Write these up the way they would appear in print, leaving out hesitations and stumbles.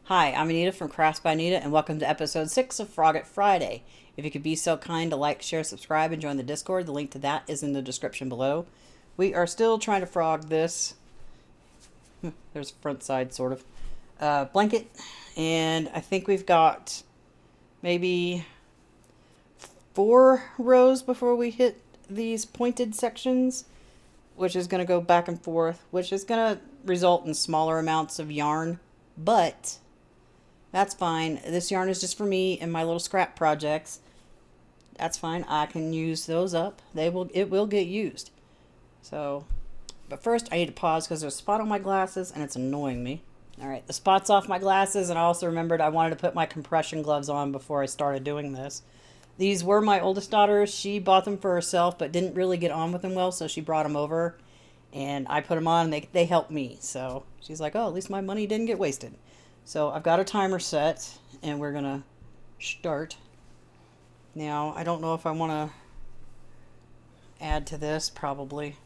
Hi, I'm Anita from Crafts by Anita, and welcome to episode 6 of Frog It Friday. If you could be so kind to like, share, subscribe, and join the Discord, the link to that is in the description below. We are still trying to frog this. There's a front side, sort of. Blanket, and I think we've got maybe 4 rows before we hit these pointed sections, which is going to go back and forth, which is going to result in smaller amounts of yarn, but that's fine. This yarn is just for me and my little scrap projects. That's fine. I can use those up. It will get used. So, but first I need to pause because there's a spot on my glasses and it's annoying me. All right, the spot's off my glasses, and I also remembered I wanted to put my compression gloves on before I started doing this. These were my oldest daughter's. She bought them for herself, but didn't really get on with them well, so she brought them over, and I put them on, and they helped me. So she's like, oh, at least my money didn't get wasted. So I've got a timer set, and we're going to start. Now, I don't know if I want to add to this, probably.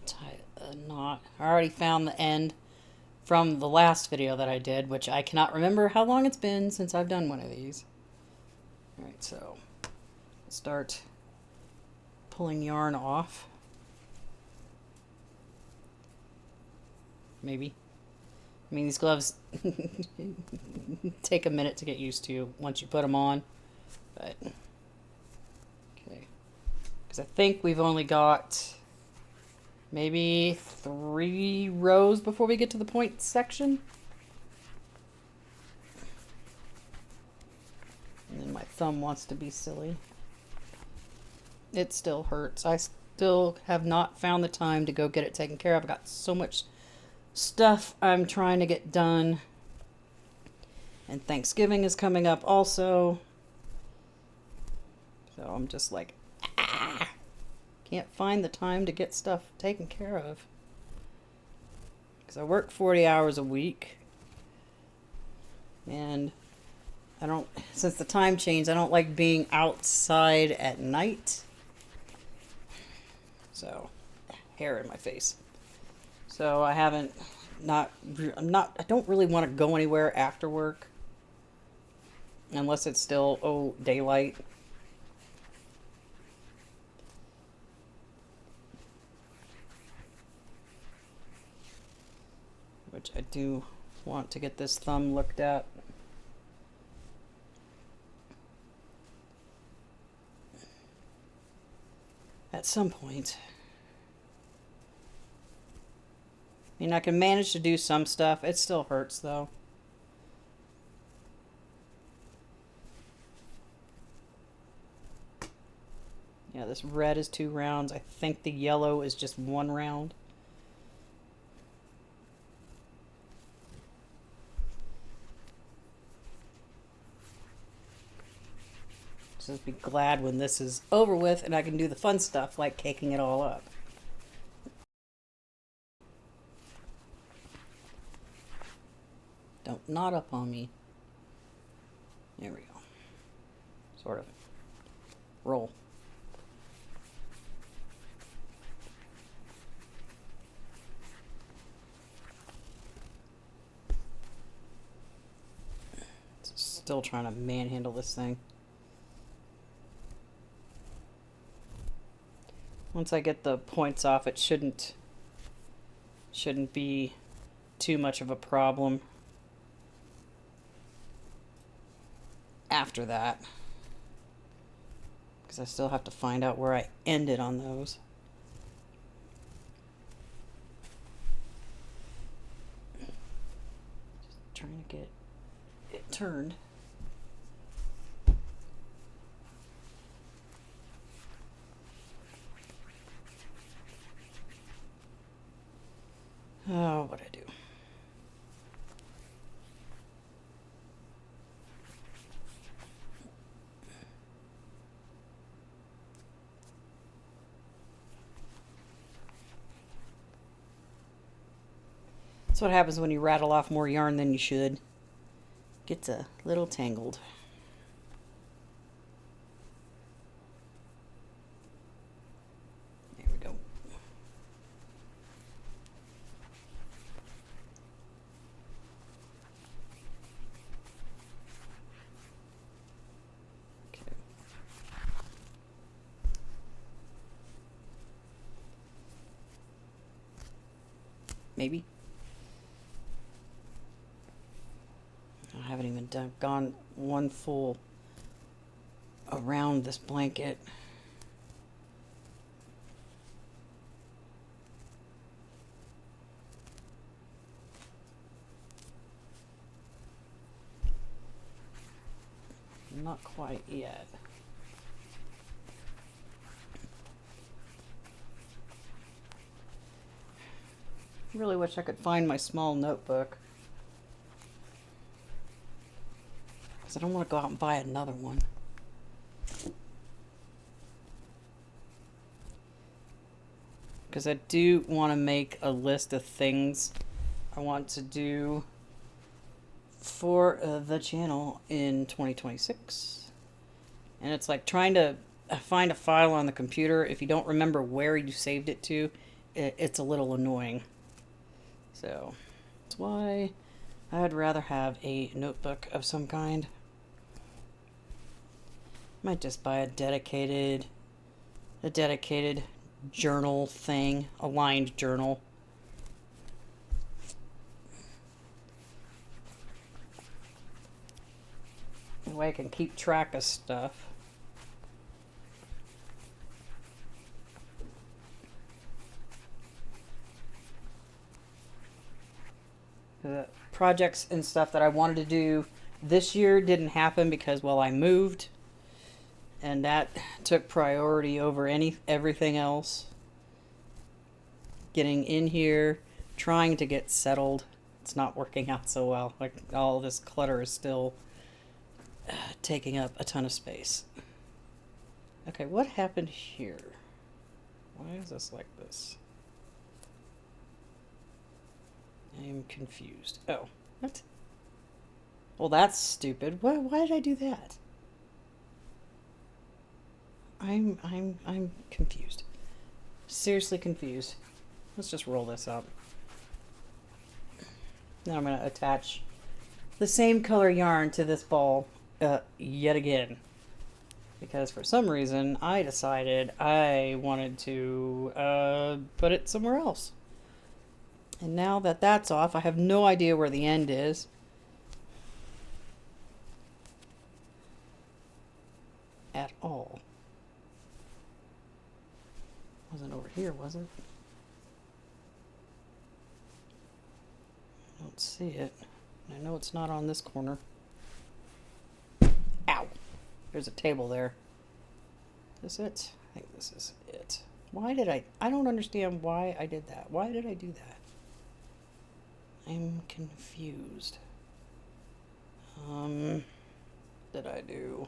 Tie a knot. I already found the end from the last video that I did, which I cannot remember how long it's been since I've done one of these. Alright, so start pulling yarn off. Maybe. I mean, these gloves take a minute to get used to once you put them on. But, okay. Because I think we've only got maybe 3 rows before we get to the point section. And then my thumb wants to be silly. It still hurts. I still have not found the time to go get it taken care of. I've got so much stuff I'm trying to get done. And Thanksgiving is coming up also. So I'm just like, can't find the time to get stuff taken care of. Because I work 40 hours a week. And I don't, since the time changed, I don't like being outside at night. So, hair in my face. So I haven't, I don't really want to go anywhere after work. Unless it's still, daylight. Which I do want to get this thumb looked at. At some point. I mean, I can manage to do some stuff. It still hurts, though. Yeah, this red is 2 rounds. I think the yellow is just 1 round. Just be glad when this is over with and I can do the fun stuff like caking it all up. Don't knot up on me. There we go. Sort of. Roll. Still trying to manhandle this thing. Once I get the points off, it shouldn't be too much of a problem after that. Because I still have to find out where I ended on those. Just trying to get it turned. Oh, what'd I do? That's what happens when you rattle off more yarn than you should. Gets a little tangled. There we go. maybe. I haven't even gone one full around this blanket. Not quite yet. I really wish I could find my small notebook, because I don't want to go out and buy another one. Because I do want to make a list of things I want to do for the channel in 2026. And it's like trying to find a file on the computer. If you don't remember where you saved it to, it's a little annoying. So that's why I'd rather have a notebook of some kind. Might just buy a dedicated journal thing, a lined journal. That way I can keep track of stuff. The projects and stuff that I wanted to do this year didn't happen because, well, I moved. And that took priority over everything else. Getting in here, trying to get settled. It's not working out so well. Like, all this clutter is still taking up a ton of space. Okay, what happened here? Why is this like this? I'm confused. Oh, what? Well, that's stupid. Why did I do that? I'm confused. Seriously confused. Let's just roll this up. Now I'm going to attach the same color yarn to this ball yet again. Because for some reason I decided I wanted to put it somewhere else. And now that that's off, I have no idea where the end is. At all. Wasn't over here, was it? I don't see it. I know it's not on this corner. Ow! There's a table there. Is this it? I think this is it. Why did I don't understand why I did that. Why did I do that? I'm confused. Did I do?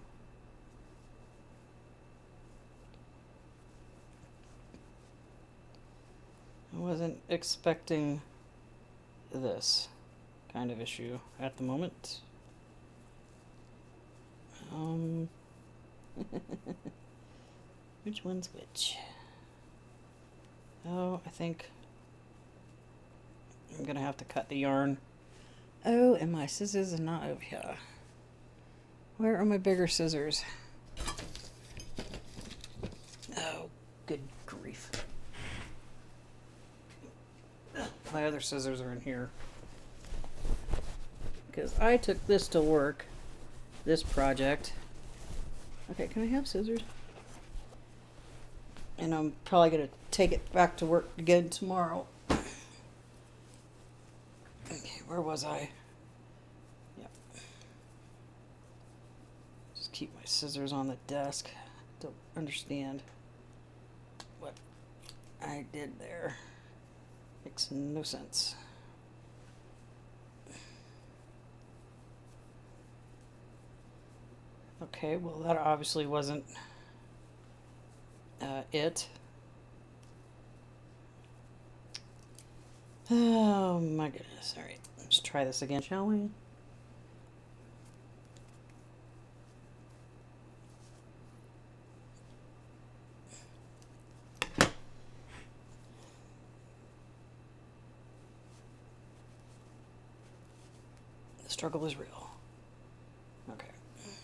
I wasn't expecting this kind of issue at the moment. Which one's which? Oh, I think I'm gonna have to cut the yarn. Oh, and my scissors are not over here. Where are my bigger scissors? Oh, good grief. My other scissors are in here. Because I took this to work, this project. Okay, can I have scissors? And I'm probably going to take it back to work again tomorrow. Okay, where was I? Yep. Just keep my scissors on the desk. Don't understand what I did there. Makes no sense. Okay, well that obviously wasn't it. Oh my goodness. Alright, let's try this again, shall we? The struggle is real. Okay,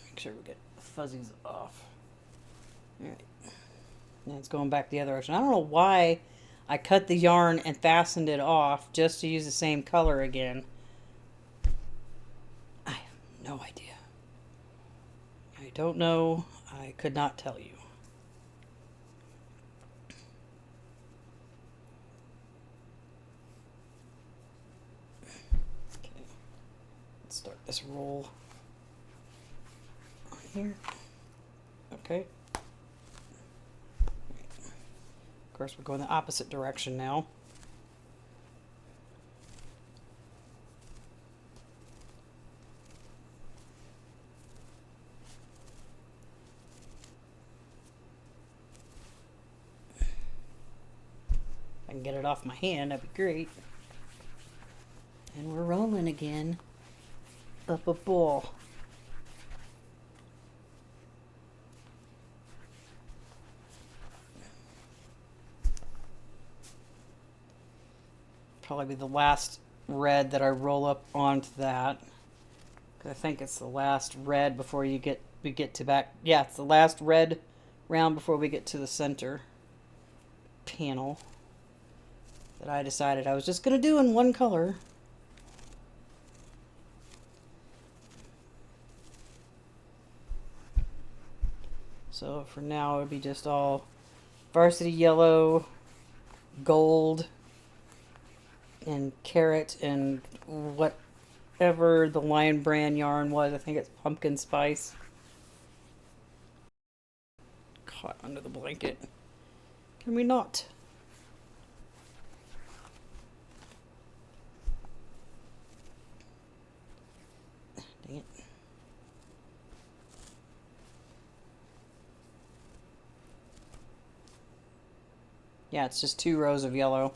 make sure we get the fuzzies off. Alright. Now it's going back the other direction. I don't know why I cut the yarn and fastened it off just to use the same color again. I have no idea. I don't know. I could not tell you. Okay, let's start this roll on here. Okay. Of course, we're going the opposite direction now. If I can get it off my hand, that'd be great. And we're rolling again. Up a ball. Probably be the last red that I roll up onto that. I think it's the last red before we get to back. Yeah, it's the last red round before we get to the center panel that I decided I was just going to do in one color. So for now, it would be just all varsity yellow, gold, and carrot, and whatever the Lion Brand yarn was. I think it's pumpkin spice. Caught under the blanket. Can we not? Dang it. Yeah, it's just 2 rows of yellow.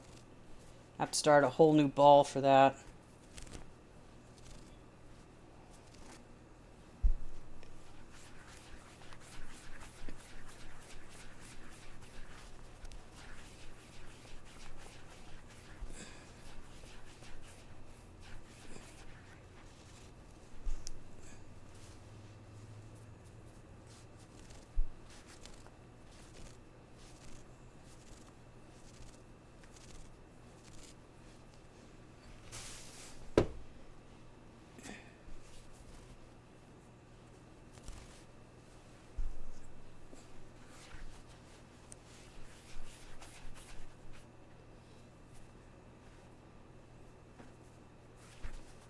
I have to start a whole new ball for that.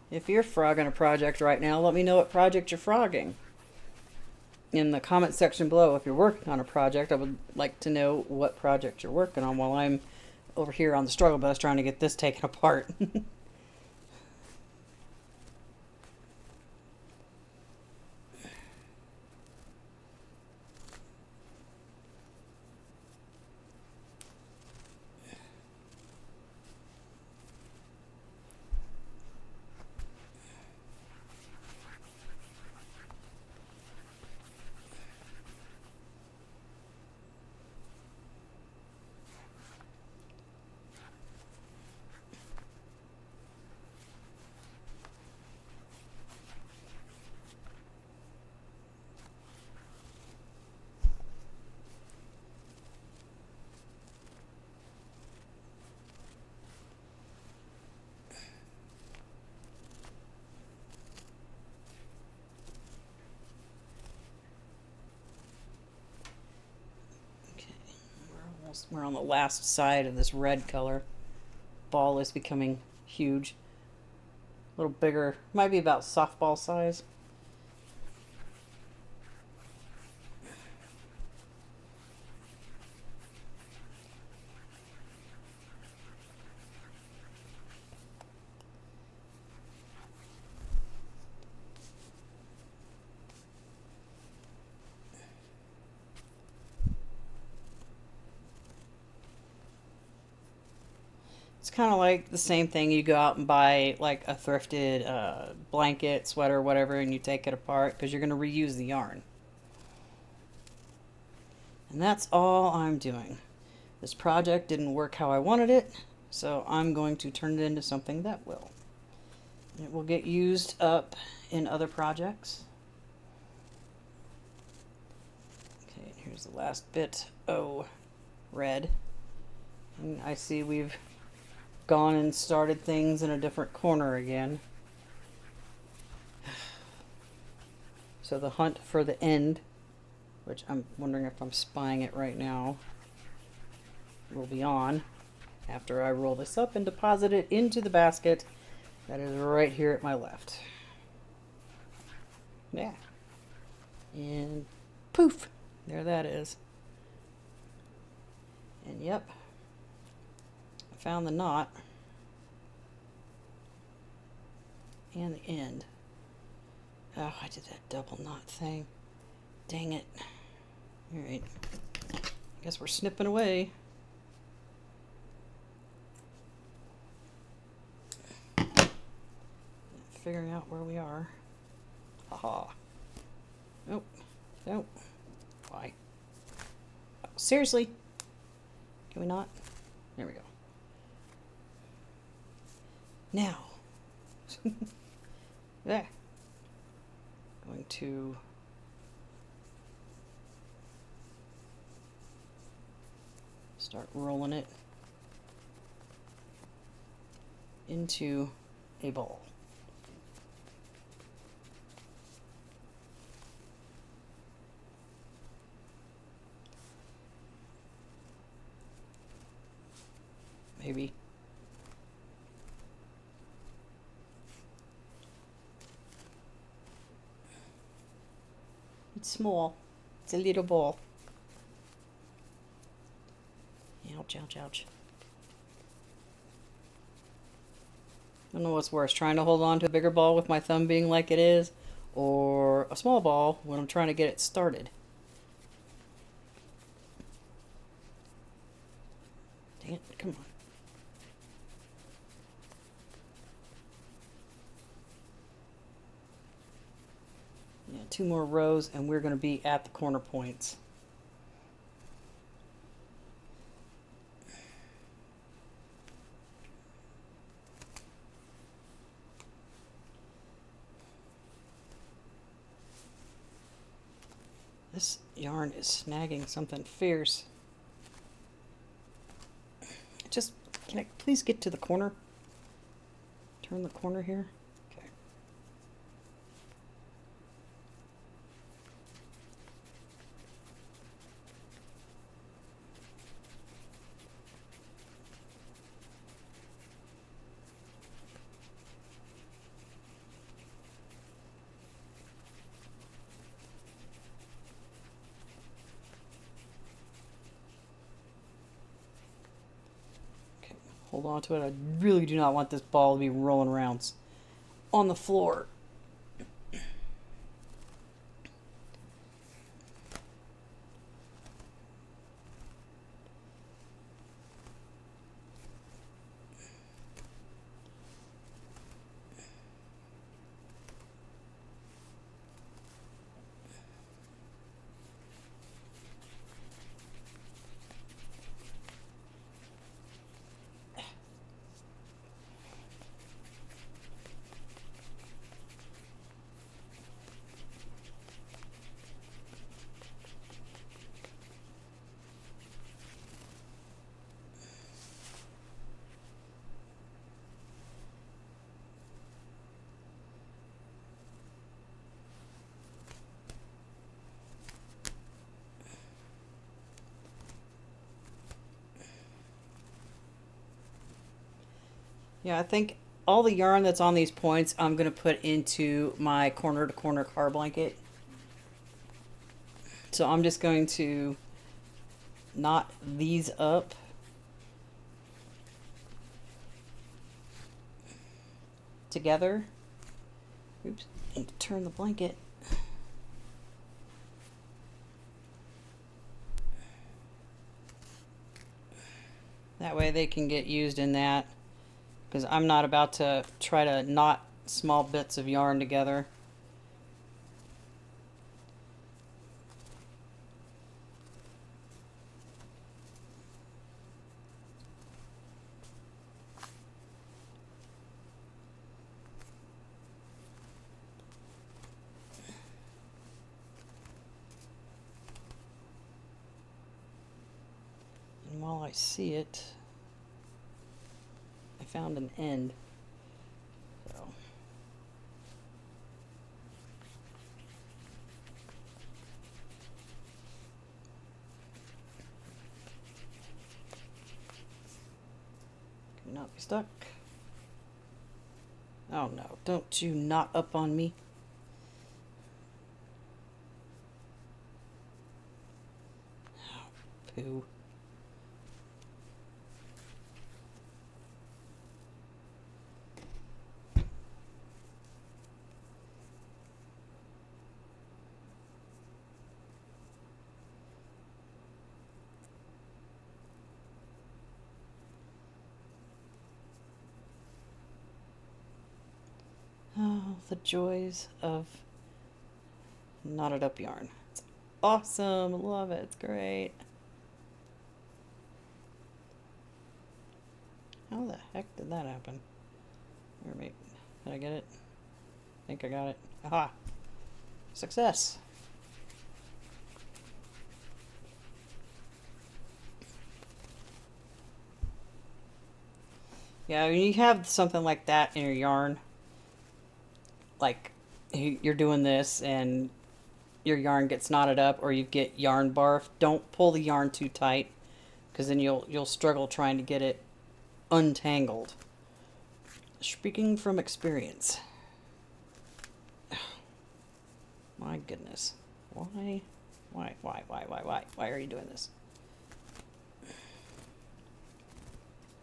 If you're frogging a project right now, let me know what project you're frogging in the comment section below. If you're working on a project, I would like to know what project you're working on while I'm over here on the struggle bus trying to get this taken apart. We're on the last side of this red color. Ball is becoming huge. A little bigger. Might be about softball size. It's kind of like the same thing. You go out and buy like a thrifted blanket, sweater, whatever, and you take it apart because you're going to reuse the yarn. And that's all I'm doing. This project didn't work how I wanted it, so I'm going to turn it into something that will. It will get used up in other projects. Okay, here's the last bit. Oh, red. And I see we've gone and started things in a different corner again. So the hunt for the end, which I'm wondering if I'm spying it right now, will be on after I roll this up and deposit it into the basket that is right here at my left. Yeah. And poof, there that is. And yep, I found the knot and the end. Oh, I did that double knot thing. Dang it. Alright, I guess we're snipping away. Figuring out where we are. Haha. Nope. Nope. Why? Oh, seriously? Can we not? There we go. Now. There. Going to start rolling it into a ball. Maybe. It's small. It's a little ball. Ouch, ouch, ouch. I don't know what's worse, trying to hold on to a bigger ball with my thumb being like it is, or a small ball when I'm trying to get it started. Dang it, come on. Yeah, 2 more rows and we're going to be at the corner points. This yarn is snagging something fierce. Just, can I please get to the corner? Turn the corner here. Okay. Hold on to it. I really do not want this ball to be rolling around on the floor. Yeah, I think all the yarn that's on these points I'm going to put into my corner to corner car blanket. So I'm just going to knot these up. Together. Oops, need to turn the blanket. That way they can get used in that. Because I'm not about to try to knot small bits of yarn together. And while I see it, found an end. So. Can not be stuck. Oh no, don't you knot up on me. Oh, poo. Oh, the joys of knotted up yarn. It's awesome. Love it. It's great. How the heck did that happen? Or maybe, did I get it? I think I got it. Aha! Success! Yeah, when you have something like that in your yarn, like you're doing this and your yarn gets knotted up or you get yarn barf, don't pull the yarn too tight because then you'll struggle trying to get it untangled. Speaking from experience. My goodness. Why are you doing this?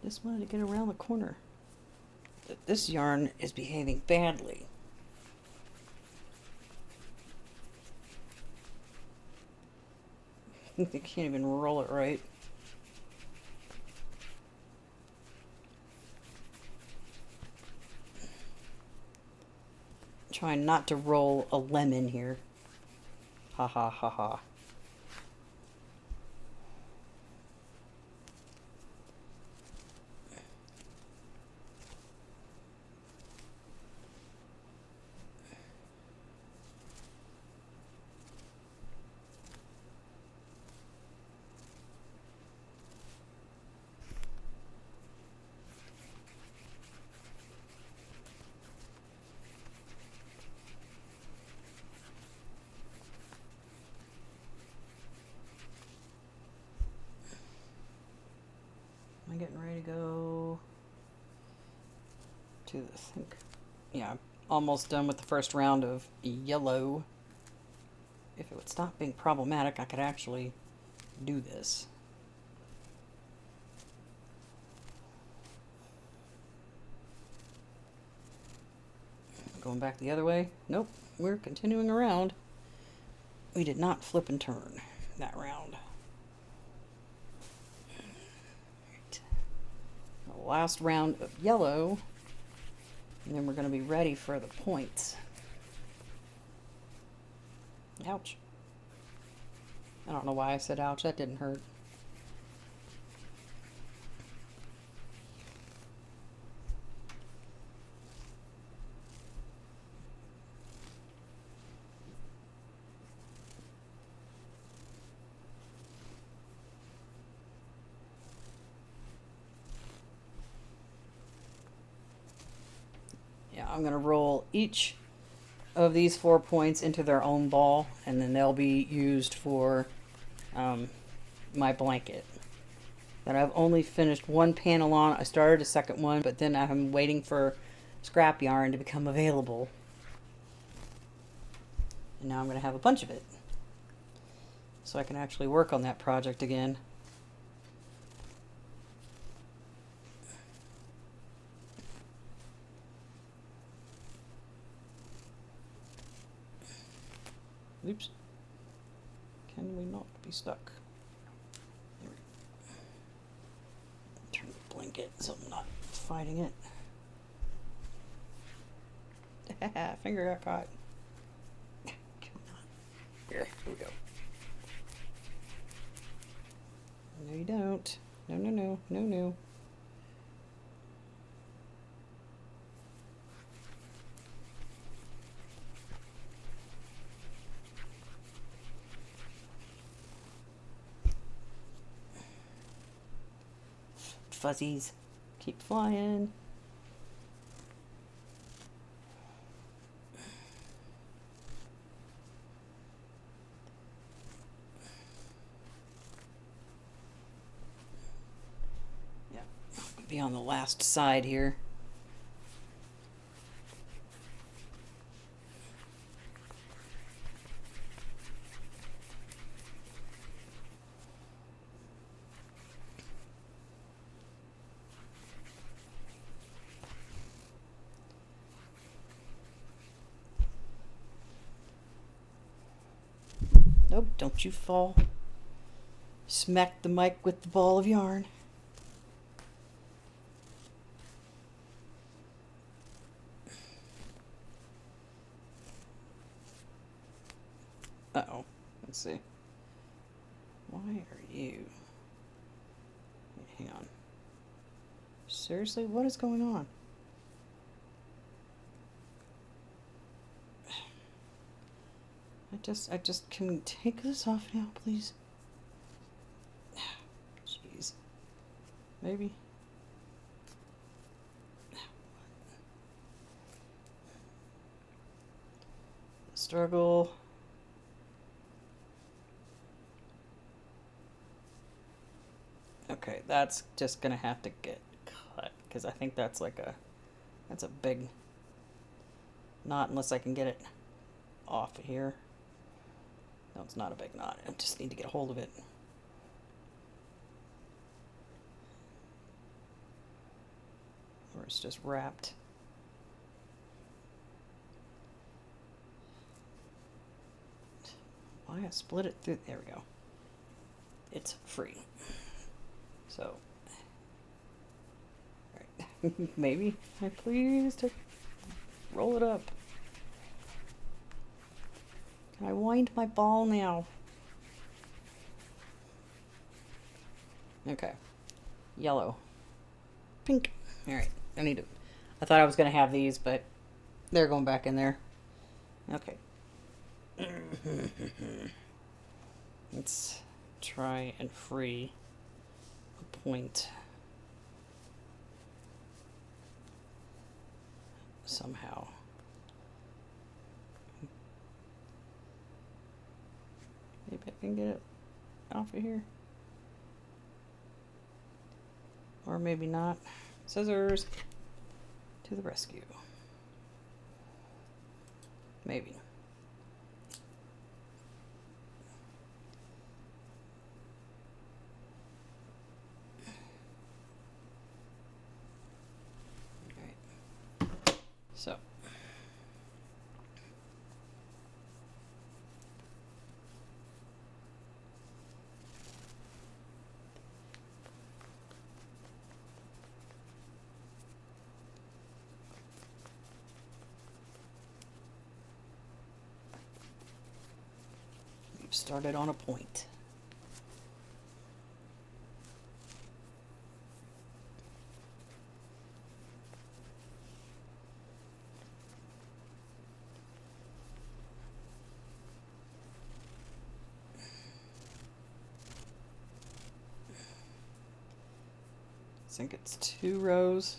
Just wanted to get around the corner. This yarn is behaving badly. I think I can't even roll it right. Trying not to roll a lemon here. Ha ha ha ha. I'm getting ready to go to the think. Yeah, I'm almost done with the first round of yellow. If it would stop being problematic, I could actually do this. Going back the other way? Nope, we're continuing around. We did not flip and turn that round. Last round of yellow, and then we're going to be ready for the points. Ouch. I don't know why I said ouch. That didn't hurt. Yeah, I'm going to roll each of these 4 points into their own ball, and then they'll be used for my blanket. That I've only finished one panel on. I started a second one, but then I'm waiting for scrap yarn to become available. And now I'm going to have a bunch of it. So I can actually work on that project again. Oops. Can we not be stuck? There we go. Turn the blanket so I'm not fighting it. Finger got caught. Come on. Here we go. No, you don't. No, no, no, no, no. Fuzzies. Keep flying. Yeah, be on the last side here. Nope, don't you fall. Smack the mic with the ball of yarn. Uh-oh. Let's see. Why are you... Hang on. Seriously? What is going on? I just can take this off now, please. Jeez. Maybe. Struggle. Okay, that's just gonna have to get cut because I think that's like that's a big knot unless I can get it off of here. No, it's not a big knot. I just need to get a hold of it. Or it's just wrapped. Why I split it through? There we go. It's free. So, right. Maybe I please roll it up. Can I wind my ball now? Okay. Yellow. Pink. All right. I thought I was going to have these, but they're going back in there. Okay. Let's try and free a point somehow. Maybe I can get it off of here. Or maybe not. Scissors to the rescue. Maybe. Alright. So. Started on a point. I think it's 2 rows,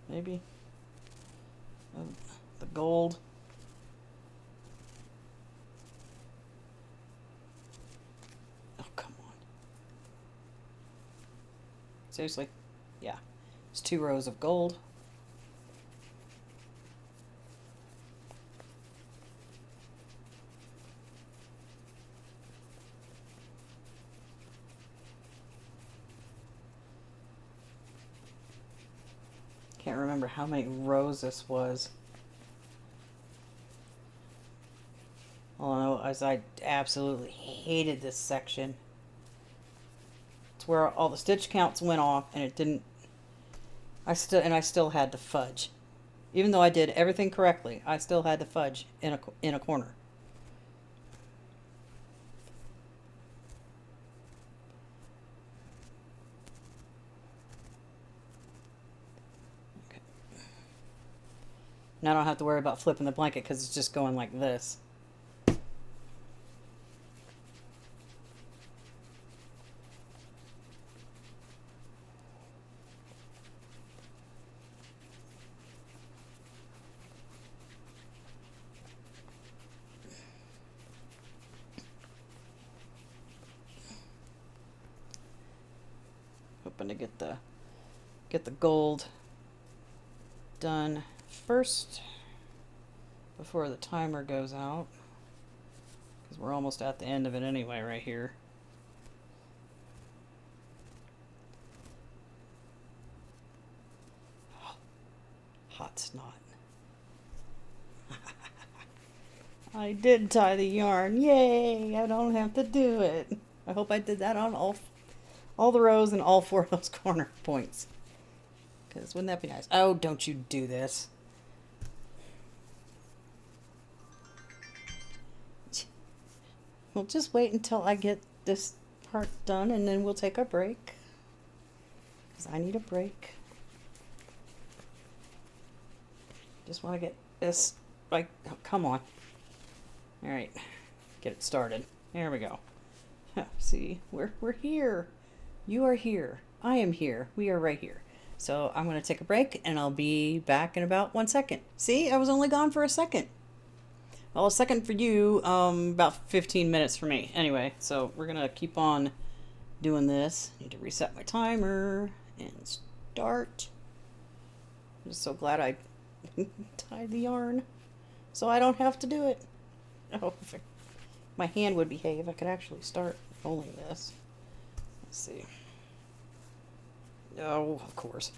maybe, of the gold. Seriously? Yeah. It's 2 rows of gold. Can't remember how many rows this was. All I know is I absolutely hated this section. It's where all the stitch counts went off and it didn't. I still had to fudge. Even though I did everything correctly, I still had to fudge in a corner. Okay. Now I don't have to worry about flipping the blanket because it's just going like this. hoping to get the gold done first before the timer goes out, because we're almost at the end of it anyway right here. Hot snot. I did tie the yarn. Yay! I don't have to do it. I hope I did that on all the rows and all 4 of those corner points. Because wouldn't that be nice? Oh, don't you do this. We'll just wait until I get this part done and then we'll take a break. Because I need a break. Just want to get this, like, oh, come on. All right, get it started. There we go. See, we're here. You are here. I am here. We are right here. So I'm going to take a break and I'll be back in about 1 second. See, I was only gone for a second. Well, a second for you, about 15 minutes for me. Anyway, so we're going to keep on doing this. Need to reset my timer and start. I'm just so glad I tied the yarn so I don't have to do it. Oh, my hand would behave. I could actually start rolling this. Let's see. Oh, of course.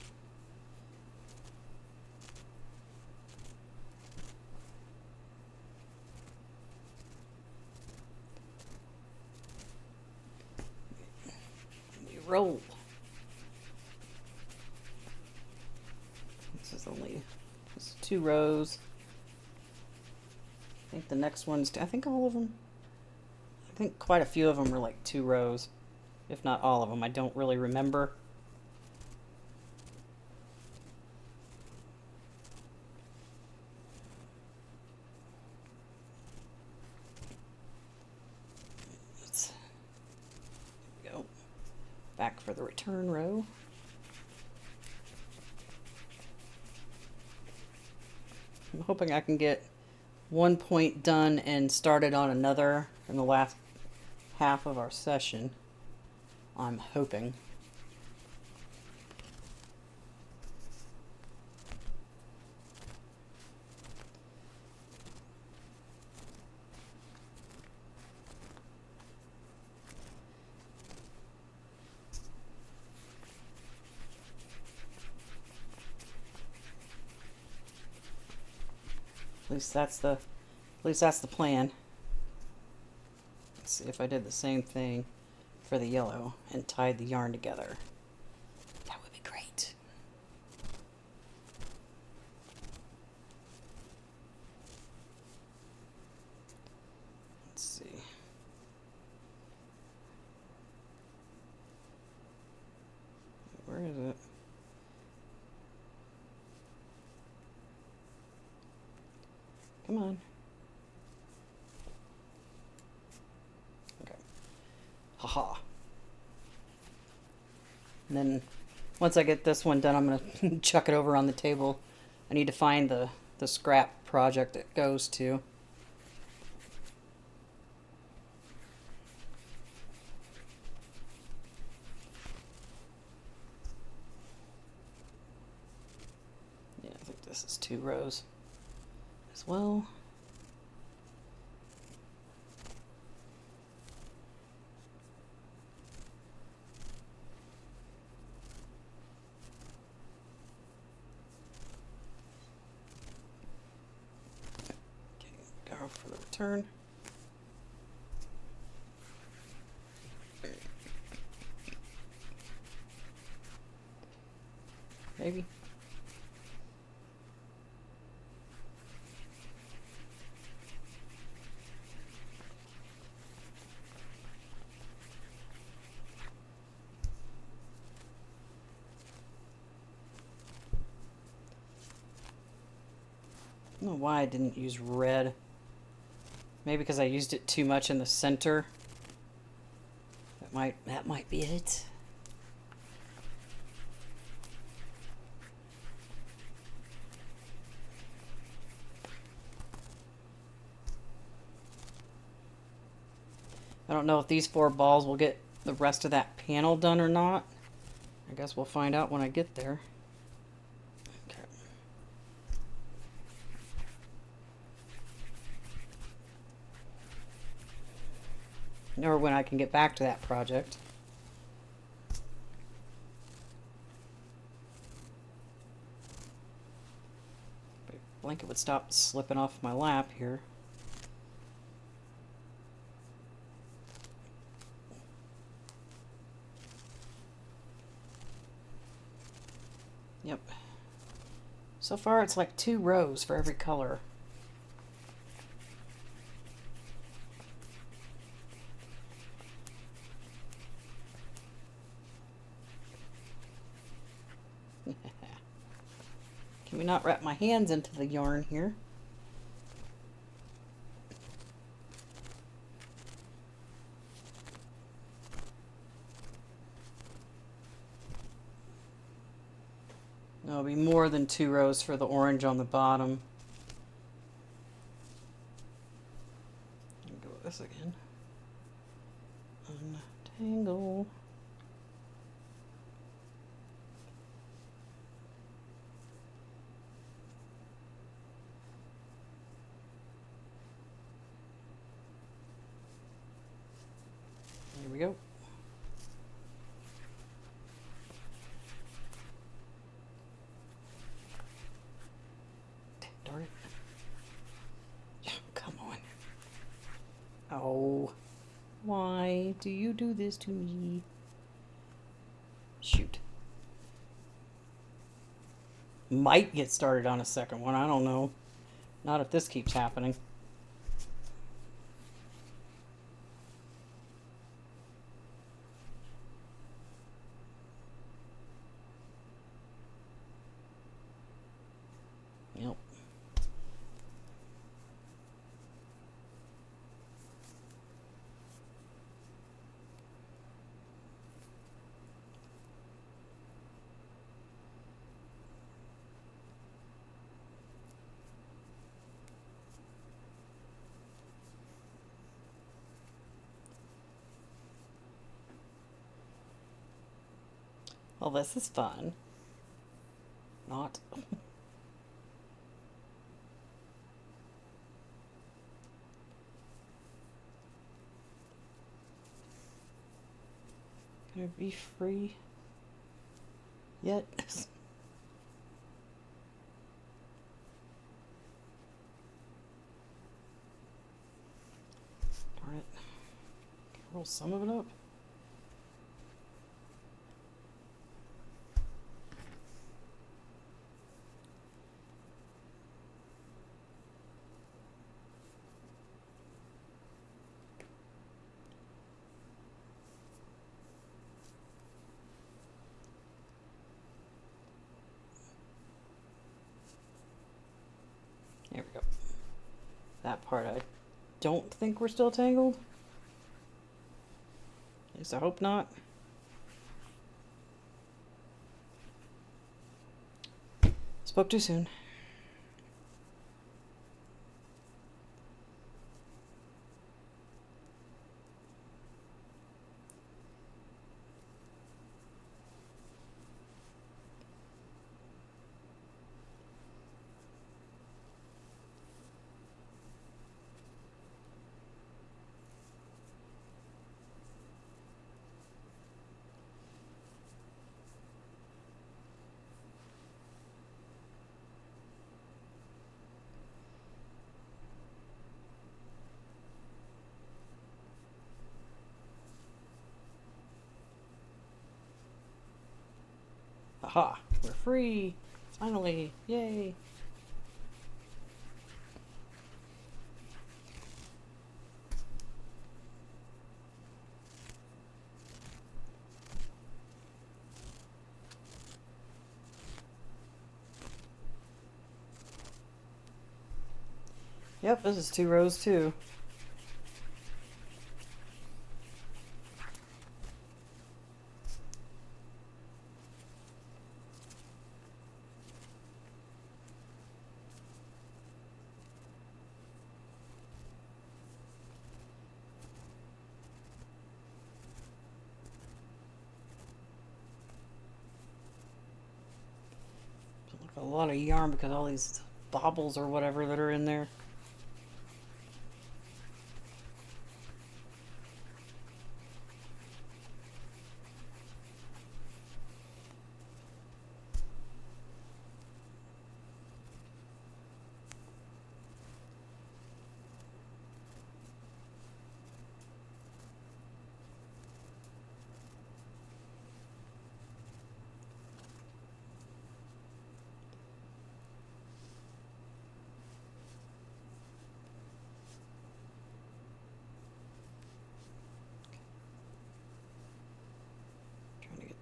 You roll. This is only just 2 rows. I think the next one's, I think all of them, I think quite a few of them are like 2 rows, if not all of them. I don't really remember. Let's go back for the return row. I'm hoping I can get 1 point done and started on another in the last half of our session. I'm hoping. At least that's the plan. Let's see if I did the same thing for the yellow and tied the yarn together. That would be great. Let's see. Where is it? Come on. Okay. Haha. And then once I get this one done, I'm going to chuck it over on the table. I need to find the scrap project it goes to. Yeah, I think this is 2 rows as well. Okay, go for the return. Maybe. I don't know why I didn't use red. Maybe because I used it too much in the center. That might be it. I don't know if these 4 balls will get the rest of that panel done or not. I guess we'll find out when I get there. Okay. Or when I can get back to that project. If a blanket would stop slipping off my lap here. Yep. So far it's like 2 rows for every color. Can we not wrap my hands into the yarn here? There'll be more than 2 rows for the orange on the bottom. Go with this again. Untangle. Here we go. Darn it. Come on. Oh. Why do you do this to me? Shoot. Might get started on a second one. I don't know. Not if this keeps happening. Yep. Well, this is fun. Not. Gonna be free yet? Darn it. Can I roll some of it up? There we go. That part I don't think we're still tangled. At least I hope not. Spoke too soon. Aha, we're free. Finally, yay. Yep, this is 2 rows too. A lot of yarn because all these bobbles or whatever that are in there.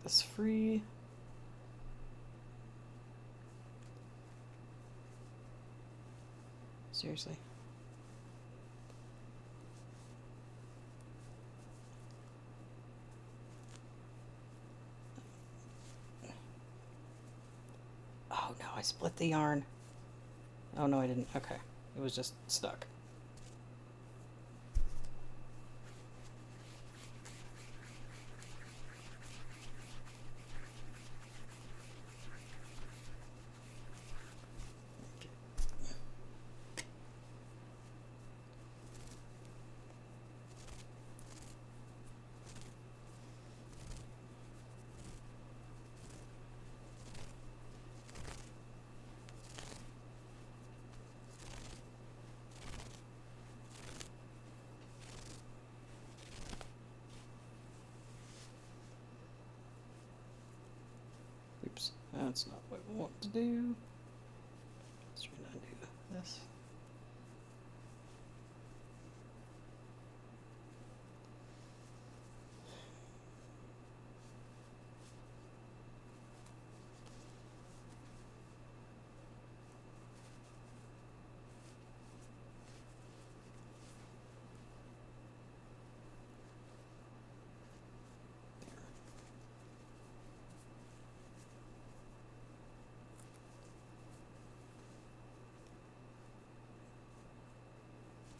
This free. Seriously. Oh no, I split the yarn. Oh no, I didn't. Okay. It was just stuck. Oops, that's not what we want to do. Let's try not to do this.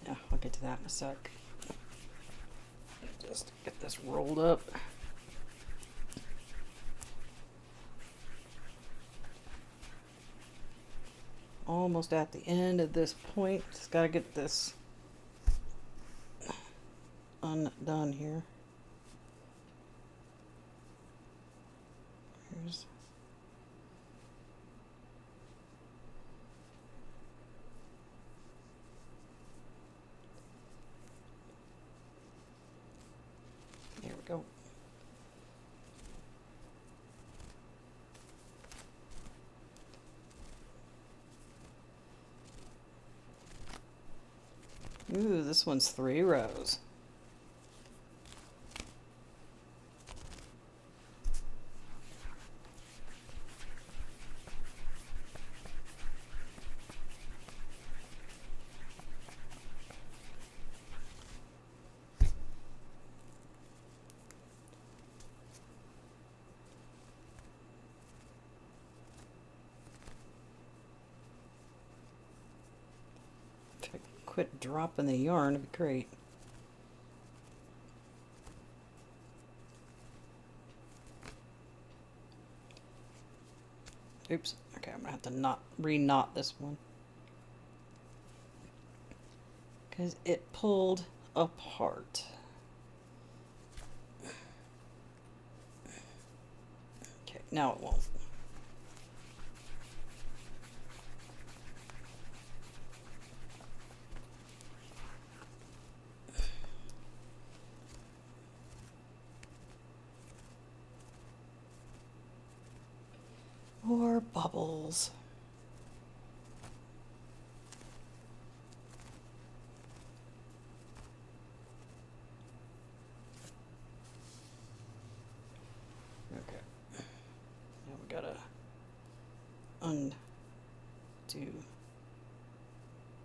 Yeah, I'll get to that in a sec. Just get this rolled up. Almost at the end of this point. Just gotta get this undone here. Here's there we go. Ooh, this one's 3 rows. If I quit dropping the yarn, it'd be great. Oops. Okay, I'm gonna have to re-knot this one because it pulled apart. Okay, now it won't. More bubbles. Okay. Now we gotta undo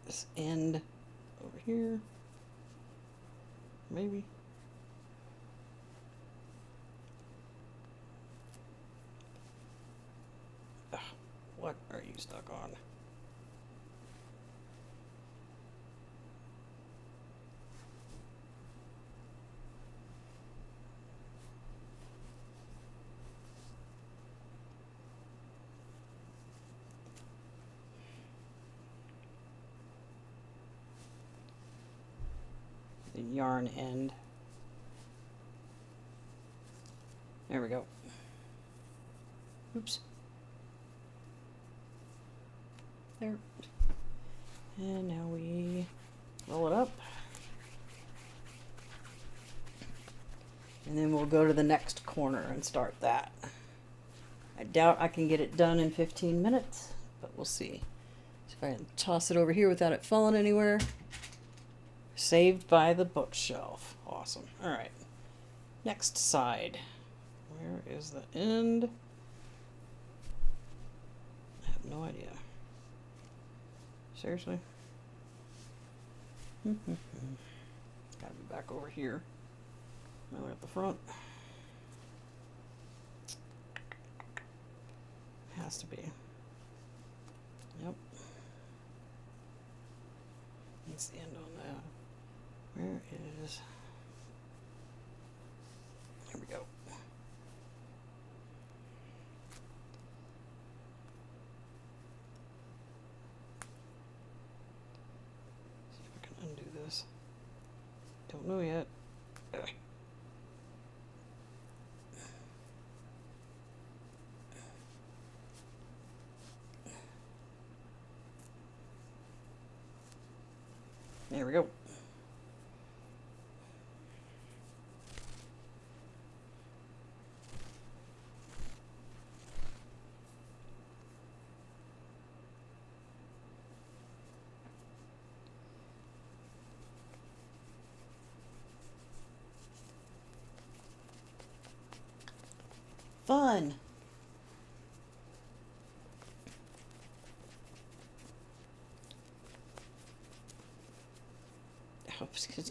this end over here. Maybe. Ugh, what are you stuck on? the yarn end. There we go. Oops. There. And now we roll it up. And then we'll go to the next corner and start that. I doubt I can get it done in 15 minutes, but we'll see. So if I can toss it over here without it falling anywhere. Saved by the bookshelf. Awesome. All right. Next side. Where is the end? I have no idea. Seriously? Gotta be back over here. Now we're at the front. Has to be. Yep. That's the end on that. Where is... Here we go. See if I can undo this. Don't know yet. Ugh. There we go. Fun.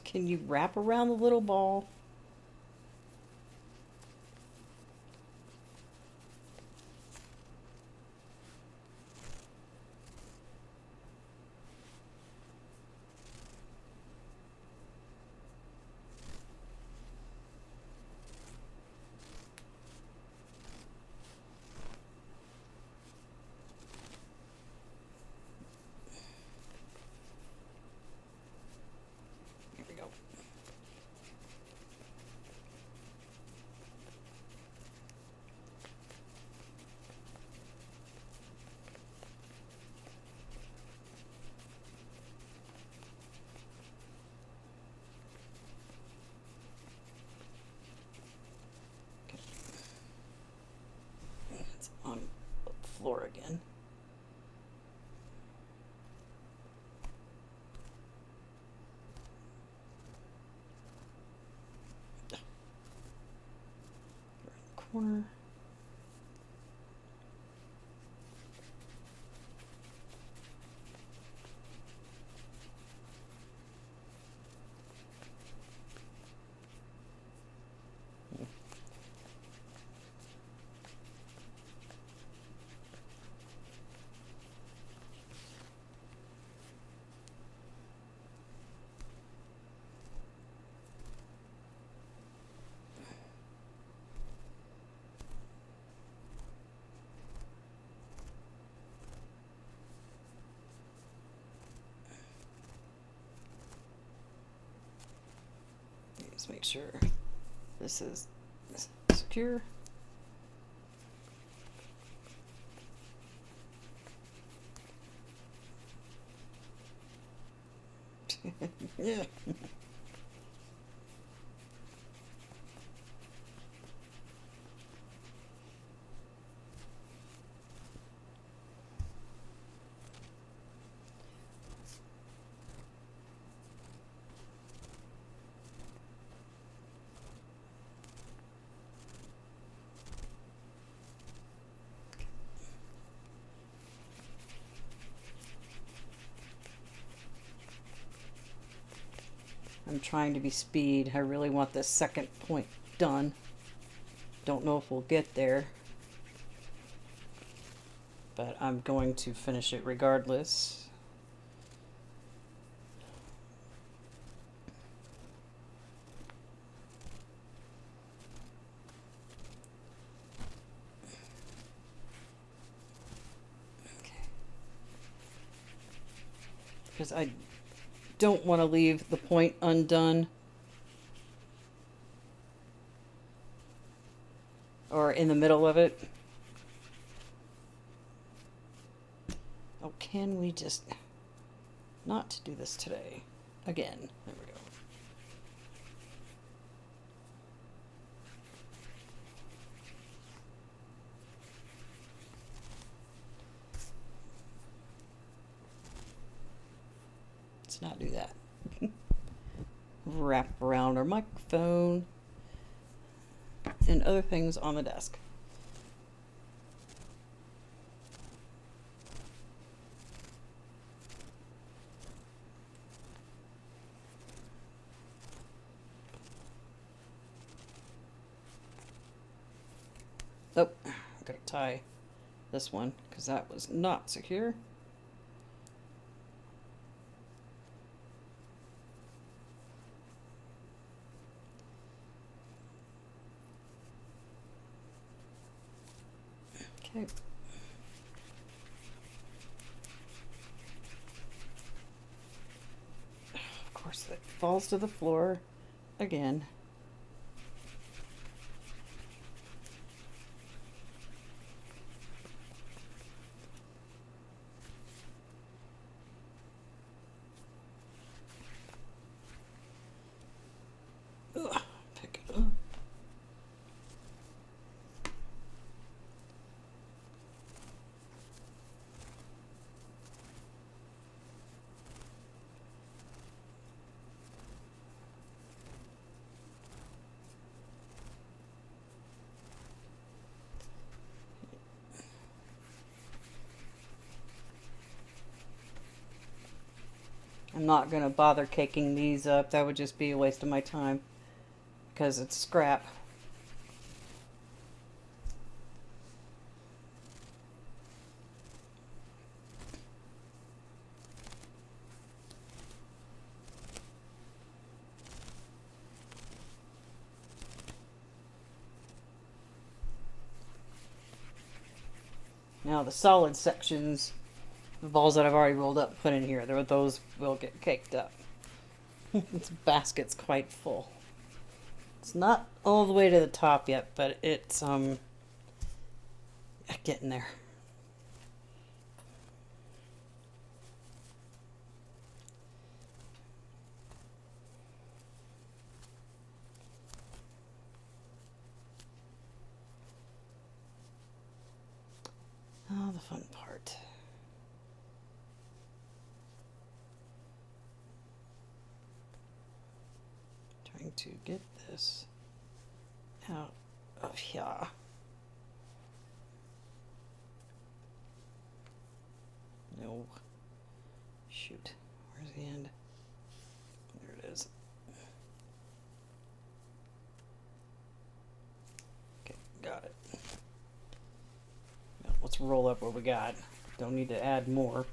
Can you wrap around the little ball? Here we go. It's on the floor again. Corner. Just make sure this is secure. Yeah. I'm trying to be speed. I really want this second point done. Don't know if we'll get there, but I'm going to finish it regardless. Okay. Because I don't want to leave the point undone or in the middle of it. Oh, can we just not do this today? Again. There we go. Let's not do that. Wrap around our microphone and other things on the desk. Oh, I'm gonna tie this one because that was not secure. Okay. Of course, it falls to the floor again. Ugh, pick it up. I'm not going to bother caking these up. That would just be a waste of my time because it's scrap. Now the solid sections, the balls that I've already rolled up and put in here, those will get caked up. This basket's quite full. It's not all the way to the top yet, but it's getting there. Oh, the fun part. Trying to get this out of here. No. Shoot. Where's the end? There it is. Okay, got it. Now let's roll up what we got. Don't need to add more.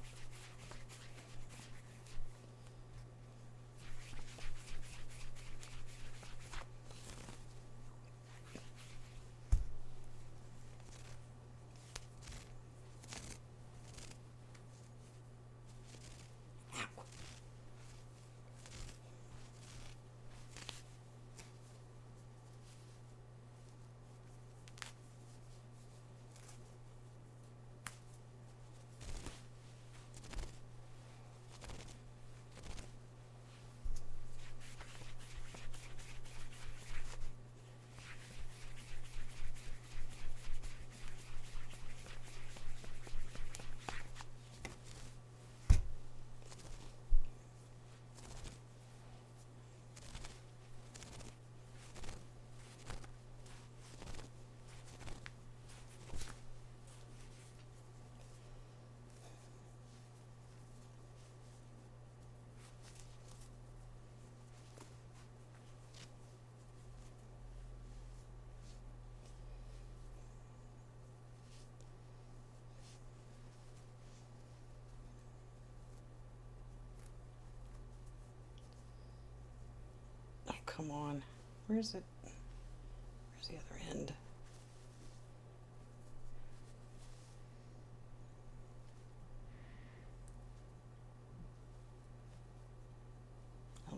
Oh, come on. Where is it? Where's the other end?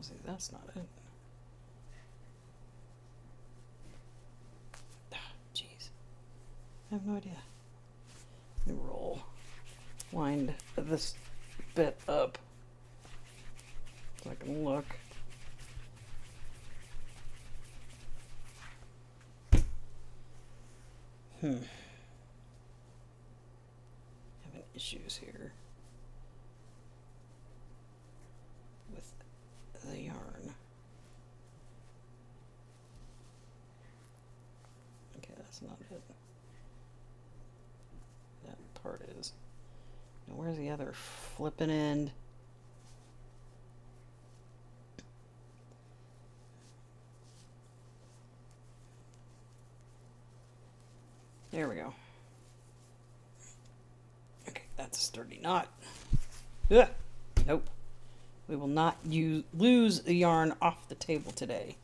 see, that's not it. Jeez. I have no idea. Let me wind this bit up so I can look. Having issues here with the yarn. Okay, that's not it. That part is. Now where's the other flipping end? There we go. Okay, that's a sturdy knot. Ugh. Nope. We will not lose the yarn off the table today.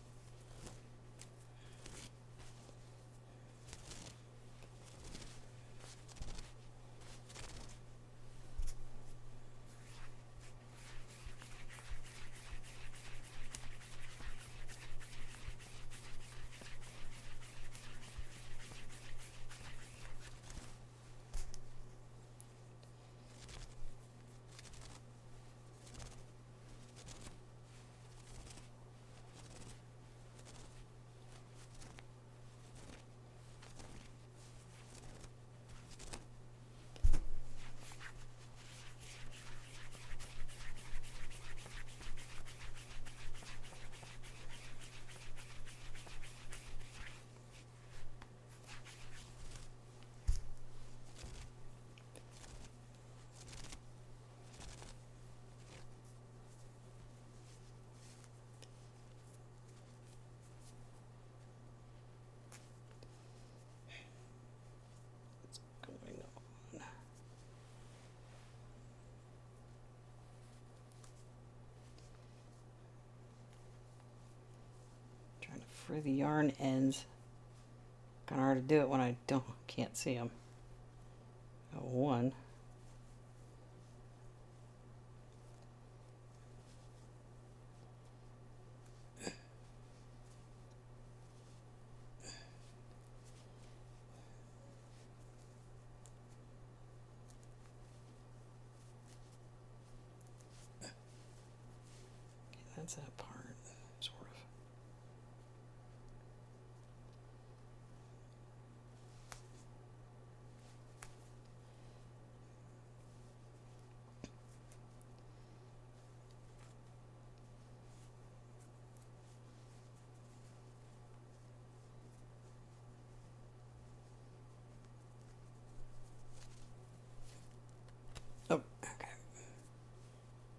For the yarn ends, kind of hard to do it when I can't see them. Got one. That's that part, sort of. Oh, okay.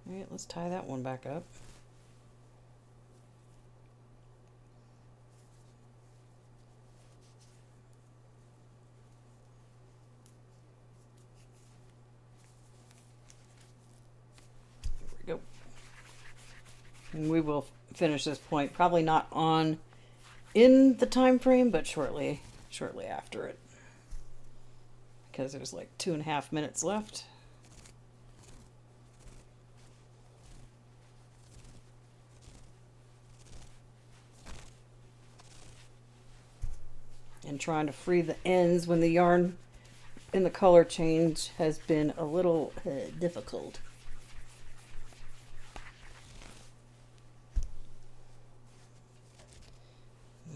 All right, let's tie that one back up. There we go. And we will finish this point, probably not in the time frame, but shortly after it, because there's like 2.5 minutes left. And trying to free the ends when the yarn in the color change has been a little difficult.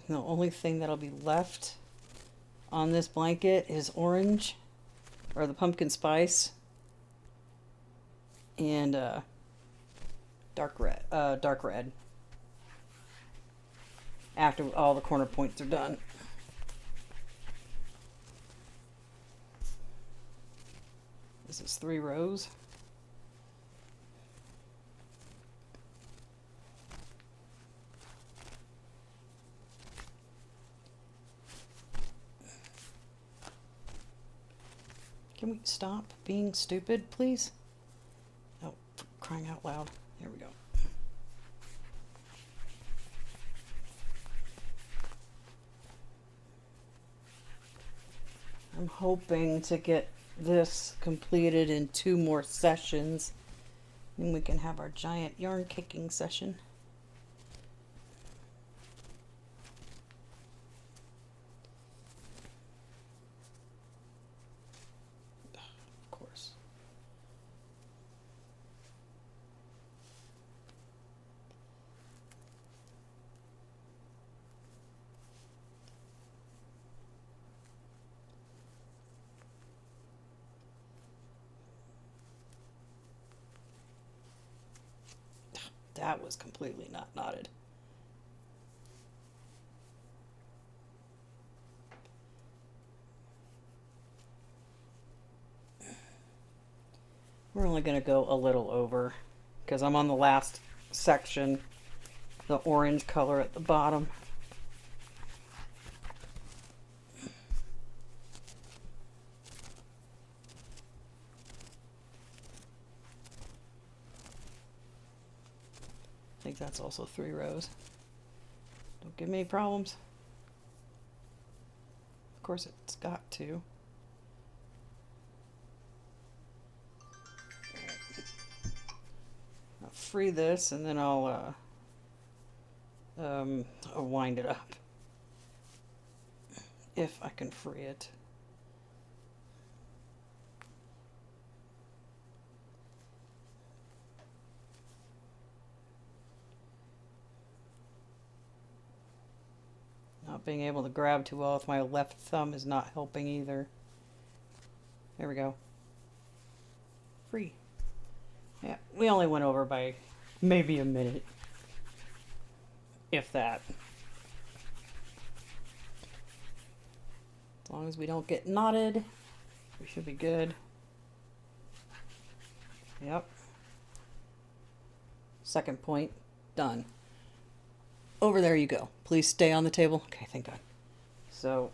The only thing that'll be left on this blanket is orange, or the pumpkin spice, and dark red. After all the corner points are done. This is 3 rows. Can we stop being stupid, please? Oh, for crying out loud. There we go. I'm hoping to get this completed in 2 more sessions, and we can have our giant yarn kicking session. that was completely not knotted. We're only going to go a little over because I'm on the last section, the orange color at the bottom. I think that's also 3 rows. Don't give me any problems. Of course it's got to. I'll free this and then I'll wind it up. If I can free it. Not being able to grab too well with my left thumb is not helping either. There we go. Free. Yeah, we only went over by maybe a minute. If that. As long as we don't get knotted, we should be good. Yep. Second point, done. Over there you go. Please stay on the table. Okay, thank God. So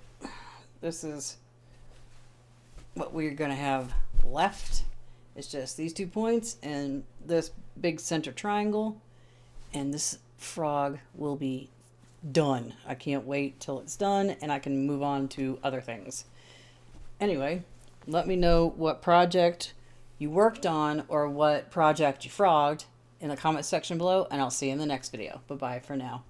this is what we're going to have left. It's just these 2 points and this big center triangle. And this frog will be done. I can't wait till it's done and I can move on to other things. Anyway, let me know what project you worked on or what project you frogged in the comment section below, and I'll see you in the next video. Bye-bye for now.